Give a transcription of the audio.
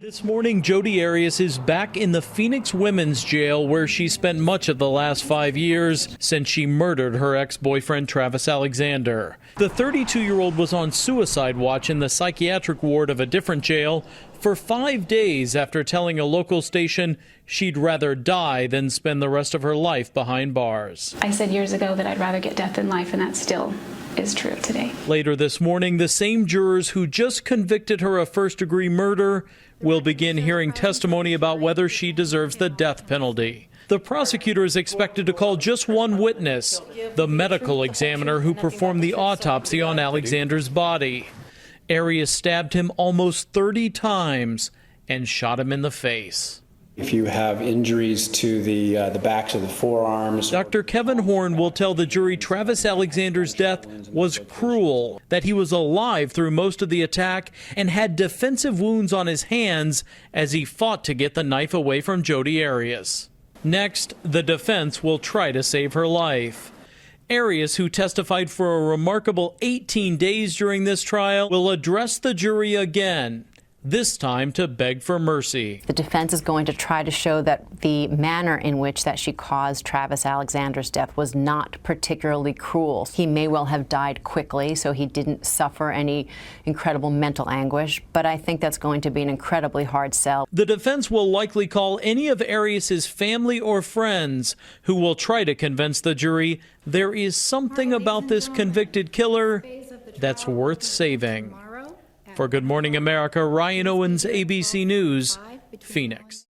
This morning, Jodi Arias is back in the Phoenix Women's Jail, where she spent much of the last 5 years since she murdered her ex-boyfriend Travis Alexander. The 32-year-old was on suicide watch in the psychiatric ward of a different jail for 5 days after telling a local station she'd rather die than spend the rest of her life behind bars. I said years ago that I'd rather get death than life, and that still is true today. Later this morning, the same jurors who just convicted her of first-degree murder will begin hearing testimony about whether she deserves the death penalty. The prosecutor is expected to call just one witness, the medical examiner who performed the autopsy on Alexander's body. Arias stabbed him almost 30 times and shot him in the face. If you have injuries to the backs of the forearms. Dr. Kevin Horn will tell the jury Travis Alexander's death was cruel, that he was alive through most of the attack and had defensive wounds on his hands as he fought to get the knife away from Jodi Arias. Next, the defense will try to save her life. Arias, who testified for a remarkable 18 days during this trial, will address the jury again, this time to beg for mercy. The defense is going to try to show that the manner in which that she caused Travis Alexander's death was not particularly cruel. He may well have died quickly, so he didn't suffer any incredible mental anguish, but I think that's going to be an incredibly hard sell. The defense will likely call any of Arias's family or friends who will try to convince the jury there is something about this convicted killer that's worth saving. For Good Morning America, Ryan Owens, ABC News, Phoenix.